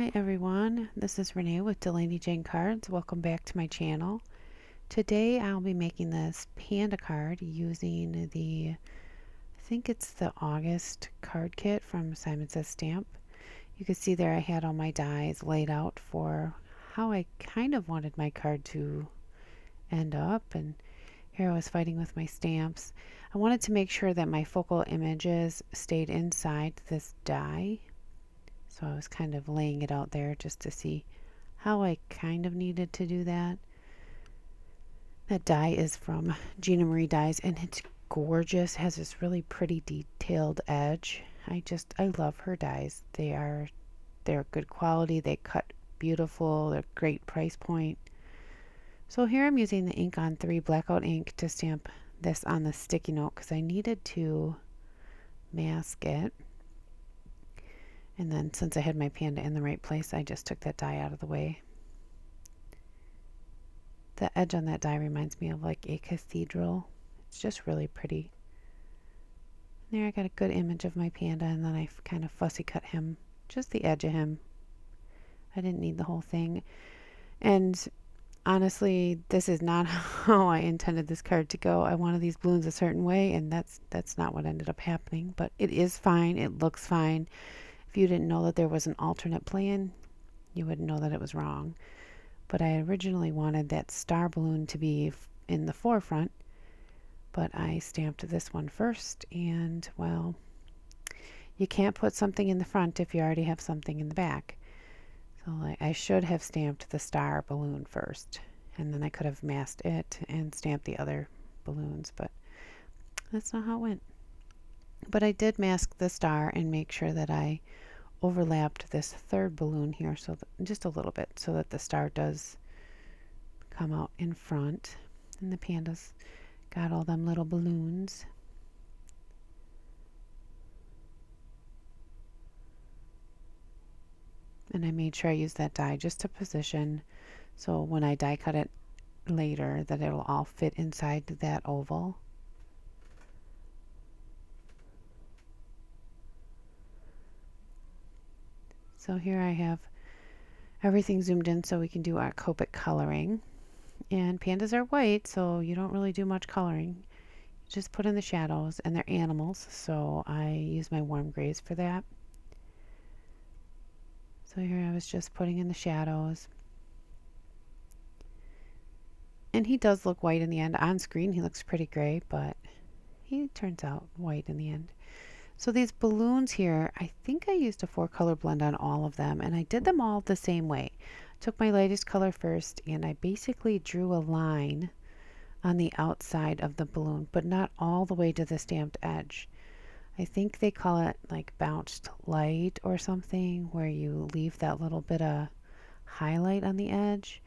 Hi everyone, this is Renee with Delaney Jane Cards. Welcome back to my channel. Today I'll be making this panda card using I think it's the August card kit from Simon Says Stamp. You can see there I had all my dies laid out for how I kind of wanted my card to end up, and here I was fighting with my stamps. I wanted to make sure that my focal images stayed inside this die. So I was kind of laying it out there just to see how I kind of needed to do that. That die is from Gina Marie Dies, and it's gorgeous. It has this really pretty detailed edge. I love her dies. They're good quality. They cut beautiful. They're great price point. So here I'm using the ink on 3 blackout ink to stamp this on the sticky note because I needed to mask it. And then since I had my panda in the right place, I just took that die out of the way. The edge on that die reminds me of like a cathedral. It's just really pretty. There I got a good image of my panda, and then I kind of fussy cut him, just the edge of him. I didn't need the whole thing. And honestly, this is not how I intended this card to go. I wanted these balloons a certain way, and that's not what ended up happening. But it is fine. It looks fine. If you didn't know that there was an alternate plan, you wouldn't know that it was wrong. But I originally wanted that star balloon to be in the forefront, but I stamped this one first, and well, you can't put something in the front if you already have something in the back. So I should have stamped the star balloon first, and then I could have masked it and stamped the other balloons, but that's not how it went. But I did mask the star and make sure that I overlapped this third balloon here, so just a little bit, so that the star does come out in front. And the panda's got all them little balloons. And I made sure I used that die just to position, so when I die cut it later that it'll all fit inside that oval. So here I have everything zoomed in so we can do our Copic coloring. And pandas are white, so you don't really do much coloring. You just put in the shadows, and they're animals, so I use my warm grays for that. So here I was just putting in the shadows. And he does look white in the end. On screen he looks pretty gray, but he turns out white in the end. So these balloons here, I think I used a 4-color blend on all of them, and I did them all the same way. Took my lightest color first, and I basically drew a line on the outside of the balloon, but not all the way to the stamped edge. I think they call it like bounced light or something, where you leave that little bit of highlight on the edge.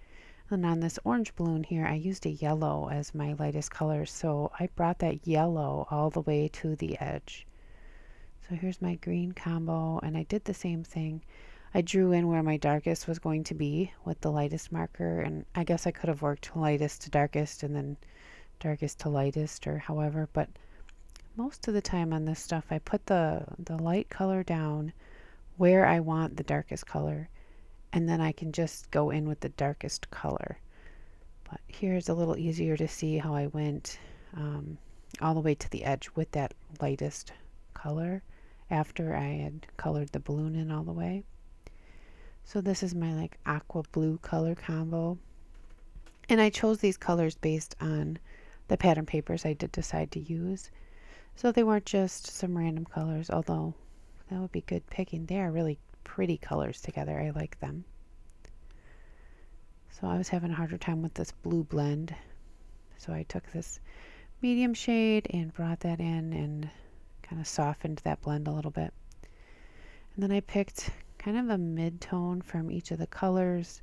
And on this orange balloon here, I used a yellow as my lightest color, so I brought that yellow all the way to the edge. So here's my green combo, and I did the same thing. I drew in where my darkest was going to be with the lightest marker, and I guess I could have worked lightest to darkest and then darkest to lightest or however, but most of the time on this stuff I put the light color down where I want the darkest color, and then I can just go in with the darkest color. But here's a little easier to see how I went all the way to the edge with that lightest color after I had colored the balloon in all the way. So this is my like aqua blue color combo, and I chose these colors based on the pattern papers I did decide to use, so they weren't just some random colors, although that would be good picking. They are really pretty colors together. I like them. So I was having a harder time with this blue blend, so I took this medium shade and brought that in and kind of softened that blend a little bit. And then I picked kind of a mid-tone from each of the colors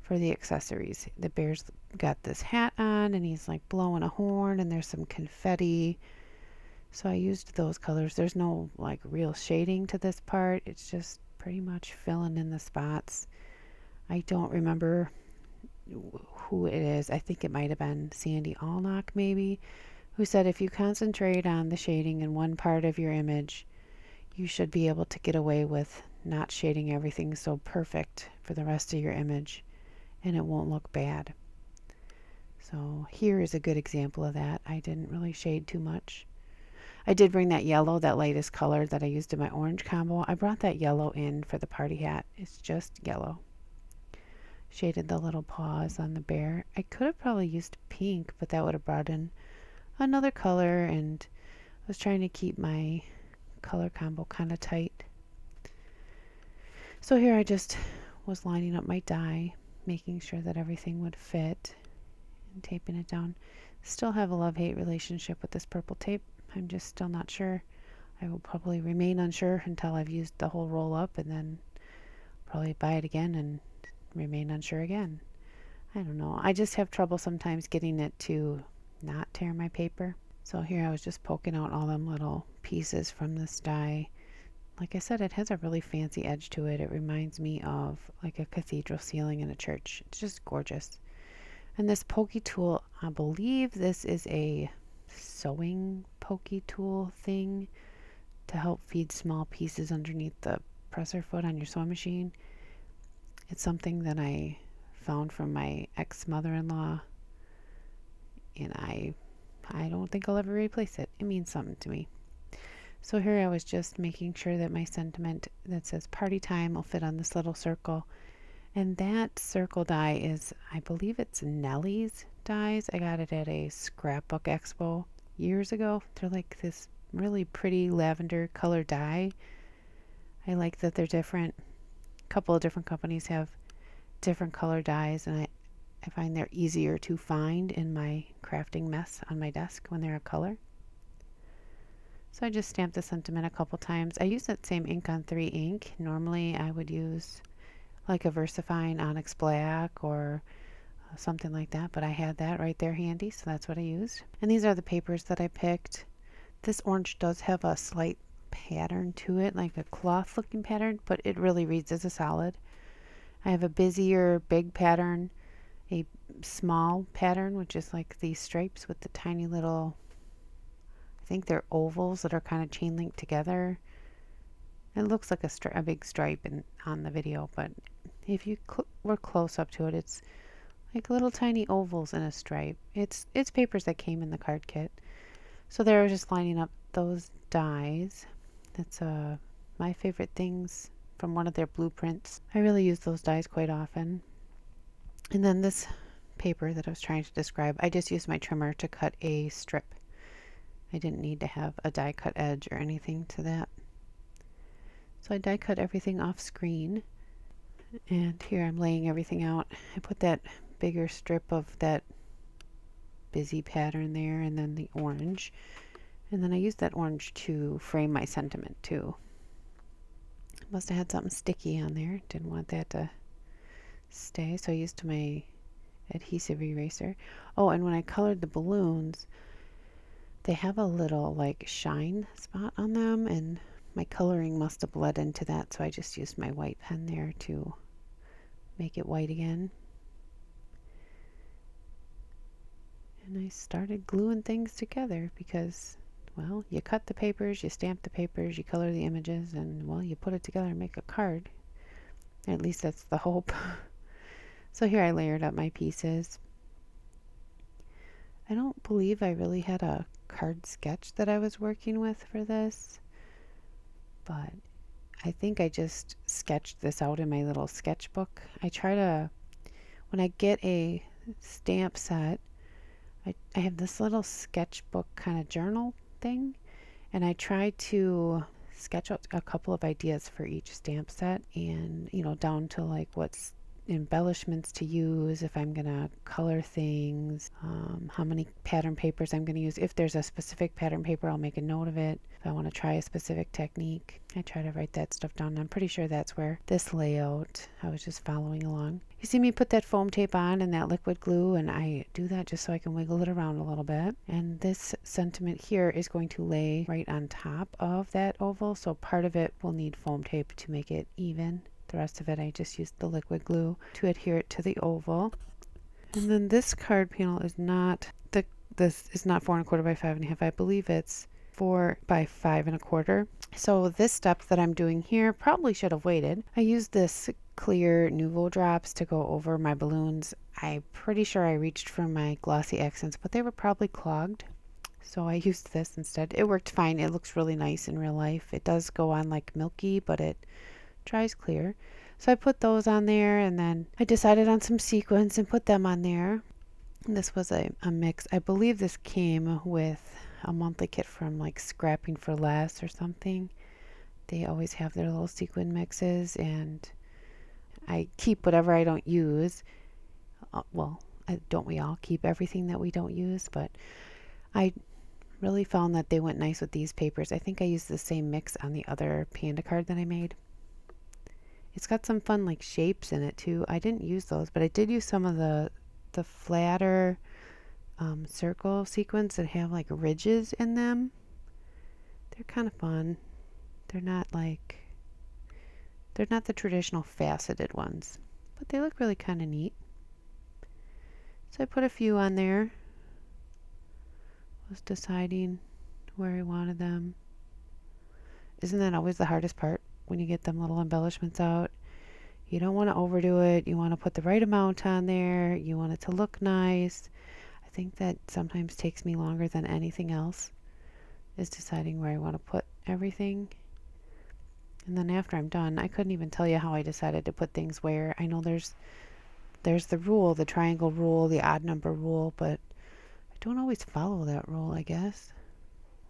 for the accessories. The bear's got this hat on, and he's like blowing a horn, and there's some confetti. So I used those colors. There's no like real shading to this part. It's just pretty much filling in the spots. I don't remember who it is. I think it might have been Sandy Allnock maybe, who said if you concentrate on the shading in one part of your image, you should be able to get away with not shading everything so perfect for the rest of your image, and it won't look bad. So here is a good example of that. I didn't really shade too much. I did bring that yellow, that lightest color that I used in my orange combo. I brought that yellow in for the party hat. It's just yellow. Shaded the little paws on the bear. I could have probably used pink, but that would have brought in another color, and I was trying to keep my color combo kind of tight. So here I just was lining up my die, making sure that everything would fit, and taping it down. Still have a love-hate relationship with this purple tape. I'm just still not sure. I will probably remain unsure until I've used the whole roll up, and then probably buy it again and remain unsure again. I don't know. I just have trouble sometimes getting it to not tear my paper. So here I was just poking out all them little pieces from this die. Like I said, it has a really fancy edge to it. It reminds me of like a cathedral ceiling in a church. It's just gorgeous. And this pokey tool, I believe this is a sewing pokey tool thing to help feed small pieces underneath the presser foot on your sewing machine. It's something that I found from my ex-mother-in-law, and I don't think I'll ever replace it. It means something to me. So here I was just making sure that my sentiment that says party time will fit on this little circle. And that circle die is, I believe it's Nellie's dies. I got it at a scrapbook expo years ago. They're like this really pretty lavender color dye. I like that they're different. A couple of different companies have different color dyes, and I find they're easier to find in my crafting mess on my desk when they're a color. So I just stamped the sentiment a couple times. I use that same ink on 3 ink. Normally I would use like a VersaFine Onyx Black or something like that, but I had that right there handy, so that's what I used. And these are the papers that I picked. This orange does have a slight pattern to it, like a cloth looking pattern, but it really reads as a solid. I have a busier big pattern, a small pattern, which is like these stripes with the tiny little, I think they're ovals that are kind of chain linked together. It looks like a big stripe on the video, but if you were close up to it, it's like little tiny ovals in a stripe. It's papers that came in the card kit. So there I was just lining up those dies. That's my favorite things from one of their blueprints. I really use those dies quite often. And then this paper that I was trying to describe, I just used my trimmer to cut a strip. I didn't need to have a die cut edge or anything to that. So I die cut everything off screen, and here I'm laying everything out. I put that bigger strip of that busy pattern there, and then the orange, and then I used that orange to frame my sentiment too. Must have had something sticky on there, didn't want that to stay, so I used my adhesive eraser. Oh, and when I colored the balloons, they have a little like shine spot on them, and my coloring must have bled into that, so I just used my white pen there to make it white again. And I started gluing things together because, well, you cut the papers, you stamp the papers, you color the images, and, well, you put it together and make a card. At least that's the hope. So here I layered up my pieces. I don't believe I really had a card sketch that I was working with for this, but I think I just sketched this out in my little sketchbook. I try to, when I get a stamp set, I have this little sketchbook kind of journal thing, and I try to sketch out a couple of ideas for each stamp set, and down to like what's embellishments to use, if I'm gonna color things, how many pattern papers I'm gonna use. If there's a specific pattern paper, I'll make a note of it. If I want to try a specific technique, I try to write that stuff down. I'm pretty sure that's where this layout, I was just following along. You see me put that foam tape on and that liquid glue, and I do that just so I can wiggle it around a little bit. And this sentiment here is going to lay right on top of that oval, so part of it will need foam tape to make it even. The rest of it, I just used the liquid glue to adhere it to the oval. And then this card panel is not, this is not 4 1/4 by 5 1/2. I believe it's 4 by 5 1/4. So this step that I'm doing here probably should have waited. I used this clear Nuvo drops to go over my balloons. I'm pretty sure I reached for my glossy accents, but they were probably clogged. So I used this instead. It worked fine. It looks really nice in real life. It does go on like milky, but it dries clear. So I put those on there, and then I decided on some sequins and put them on there. And this was a mix. I believe this came with a monthly kit from like Scrapping for Less or something. They always have their little sequin mixes, and I keep whatever I don't use. Don't we all keep everything that we don't use? But I really found that they went nice with these papers. I think I used the same mix on the other panda card that I made. It's got some fun like shapes in it too. I didn't use those, but I did use some of the flatter circle sequins that have like ridges in them. They're kind of fun. They're not the traditional faceted ones, but they look really kind of neat. So I put a few on there. Was deciding where I wanted them. Isn't that always the hardest part when you get them little embellishments out? You don't want to overdo it. You want to put the right amount on there. You want it to look nice. I think that sometimes takes me longer than anything else, is deciding where I want to put everything. And then after I'm done, I couldn't even tell you how I decided to put things where. I know there's the rule, the triangle rule, the odd number rule, but I don't always follow that rule, I guess.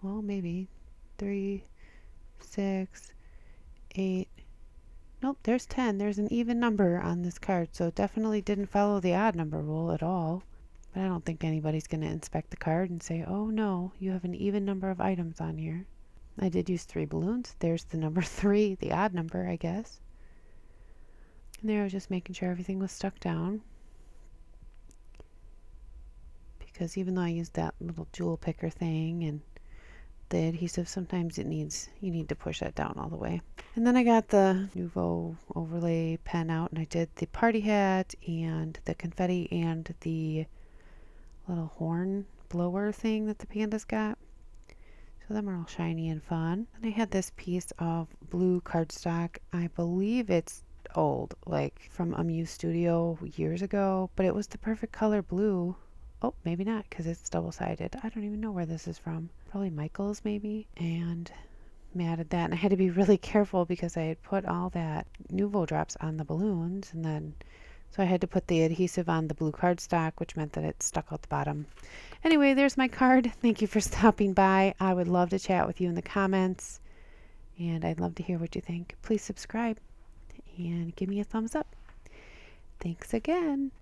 Well, maybe 3, 6, 8. Nope, there's 10. There's an even number on this card, so it definitely didn't follow the odd number rule at all. But I don't think anybody's going to inspect the card and say, oh no, you have an even number of items on here. I did use 3 balloons. There's the number 3, the odd number, I guess. And there I was just making sure everything was stuck down. Because even though I used that little jewel picker thing and the adhesive, sometimes you need to push that down all the way. And then I got the Nuvo overlay pen out, and I did the party hat and the confetti and the little horn blower thing that the pandas got. So them are all shiny and fun. And I had this piece of blue cardstock. I believe it's old, like from Amuse Studio years ago, but it was the perfect color blue. Oh, maybe not, because it's double-sided. I don't even know where this is from. Probably Michael's, maybe. And I added that, and I had to be really careful because I had put all that Nuvo drops on the balloons, and then so I had to put the adhesive on the blue cardstock, which meant that it stuck out the bottom. Anyway, there's my card. Thank you for stopping by. I would love to chat with you in the comments, and I'd love to hear what you think. Please subscribe and give me a thumbs up. Thanks again.